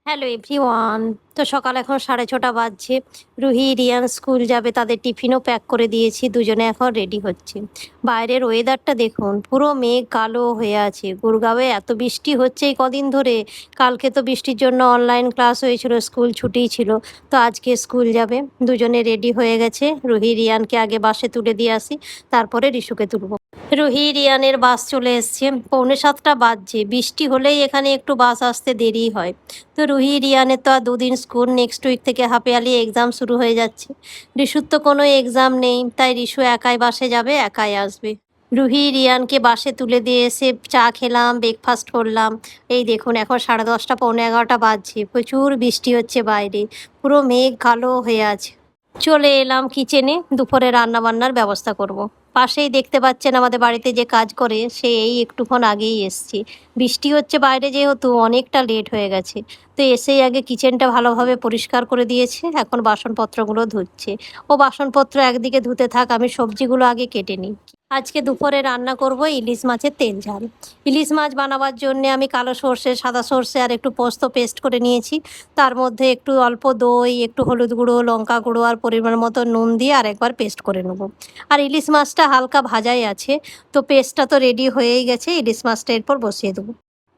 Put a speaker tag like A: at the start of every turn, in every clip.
A: Hello everyone. তো সকাল এখন 6:30 বাজছে। রুহি, রিয়ান স্কুল যাবে, তাদের টিফিনও প্যাক করে দিয়েছি। দুজনে এখন রেডি হচ্ছে। বাইরের ওয়েদারটা দেখুন, পুরো মেঘ কালো হয়ে আছে। গুরগাঁওয়ে এত বৃষ্টি হচ্ছে এই কদিন ধরে। কালকে তো বৃষ্টির জন্য অনলাইন ক্লাস হয়েছিল, স্কুল ছুটিই ছিল। তো আজকে স্কুল যাবে। দুজনে রেডি হয়ে গেছে। রুহি, রিয়ানকে আগে বাসে তুলে দিয়ে আসি, তারপরে রিশুকে তুলব। রুহি, রিয়ানের বাস চলে এসছে। 6:45 বাজছে। বৃষ্টি হলেই এখানে একটু বাস আসতে দেরি হয়। তো রুহি, রিয়ানের তো আর দুদিন স্কুল, নেক্সট উইক থেকে হাফ ইয়ারলি এক্সাম শুরু হয়ে যাচ্ছে। রিশুর তো কোনো এক্সাম নেই, তাই রিশু একাই বাসে যাবে, একাই আসবে। রুহি, রিয়ানকে বাসে তুলে দিয়ে এসে চা খেলাম, ব্রেকফাস্ট করলাম। এই দেখুন এখন 10:30 11:15 বাজছে। প্রচুর বৃষ্টি হচ্ছে বাইরে, পুরো মেঘ কালো হয়ে আছে। চলে এলাম কিচেনে, দুপুরে রান্না বান্নার ব্যবস্থা করব। পাশেই দেখতে পাচ্ছেন আমাদের বাড়িতে যে কাজ করে, সে এই একটুক্ষণ আগেই এসছি। বৃষ্টি হচ্ছে বাইরে, যেহেতু অনেকটা লেট হয়ে গেছে। তো এসেই আগে কিচেনটা ভালোভাবে পরিষ্কার করে দিয়েছে, এখন বাসনপত্রগুলো ধুচ্ছে। ও বাসনপত্র একদিকে ধুতে থাক, আমি সবজিগুলো আগে কেটে নিই। আজকে দুপুরে রান্না করব ইলিশ মাছের তেল ঝাল। ইলিশ মাছ বানাবার জন্যে আমি কালো সর্ষে, সাদা সর্ষে আর একটু পোস্ত পেস্ট করে নিয়েছি। তার মধ্যে একটু অল্প দই, একটু হলুদ গুঁড়ো, লঙ্কা গুঁড়ো আর পরিমাণ মতো নুন দিয়ে আরেকবার পেস্ট করে নেব। আর ইলিশ মাছটা হালকা ভাজাই আছে। তো পেস্টটা তো রেডি হয়েই গেছে, ইলিশ মাছটা এরপর বসিয়ে দেবো।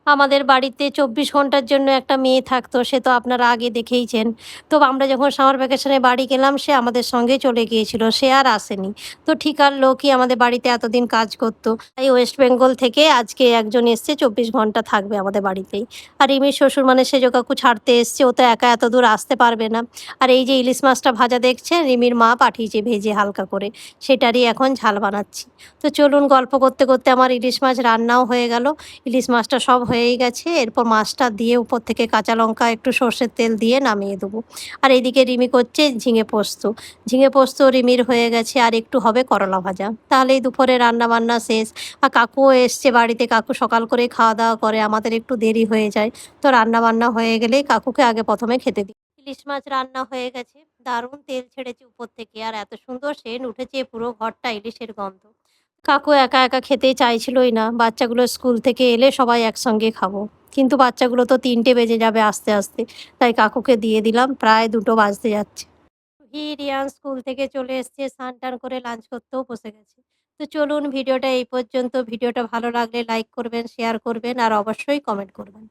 A: আমাদের বাড়িতে 24 ঘন্টার জন্য একটা মেয়ে থাকতো, সে তো আপনারা আগে দেখেইছেন। তো আমরা যখন সামার ভ্যাকেশনে বাড়ি গেলাম, সে আমাদের সঙ্গে চলে গিয়েছিল, সে আর আসেনি। তো ঠিকার লোকই আমাদের বাড়িতে এতদিন কাজ করতো। তাই ওয়েস্ট বেঙ্গল থেকে আজকে একজন এসছে, 24 ঘন্টা থাকবে আমাদের বাড়িতেই। আর রিমির শ্বশুর মানে সেজ কাকু ছাড়তে এসছে, ও তো একা এত দূর আসতে পারবে না। আর এই যে ইলিশ মাছটা ভাজা দেখছেন, রিমির মা পাঠিয়েছে ভেজে হালকা করে, সেটারই এখন ঝাল বানাচ্ছি। তো চলুন, গল্প করতে করতে আমার ইলিশ মাছ রান্নাও হয়ে গেল। ইলিশ মাছটা সব হয়েই গেছে। এরপর মাছটা দিয়ে উপর থেকে কাঁচা লঙ্কা, একটু সর্ষের তেল দিয়ে নামিয়ে দেবো। আর এইদিকে রিমি করছে ঝিঙে পোস্ত। ঝিঙে পোস্ত রিমির হয়ে গেছে, আর একটু হবে করলা ভাজা। তাহলেই দুপুরে রান্না বান্না শেষ। আর কাকুও এসছে বাড়িতে, কাকু সকাল করে খাওয়া দাওয়া করে, আমাদের একটু দেরি হয়ে যায়। তো রান্না বান্না হয়ে গেলেই কাকুকে আগে প্রথমে খেতে দিই। ইলিশ মাছ রান্না হয়ে গেছে, দারুণ তেল ছেড়েছে উপর থেকে, আর এত সুন্দর সেন্ট উঠেছে, পুরো ঘরটা ইলিশের গন্ধ। কাকু একা একা খেতে চাইছিলই না, বাচ্চাগুলো স্কুল থেকে এলে সবাই একসঙ্গে খাবো। কিন্তু বাচ্চাগুলো তো 3টে বেজে যাবে আস্তে আস্তে, তাই কাকুকে দিয়ে দিলাম, প্রায় 2টো বাজতে যাচ্ছে। রিয়ান স্কুল থেকে চলে এসছে, স্নান টান করে লাঞ্চ করতেও বসে গেছে। তো চলুন, ভিডিওটা এই পর্যন্ত। ভিডিওটা ভালো লাগলে লাইক করবেন, শেয়ার করবেন আর অবশ্যই কমেন্ট করবেন।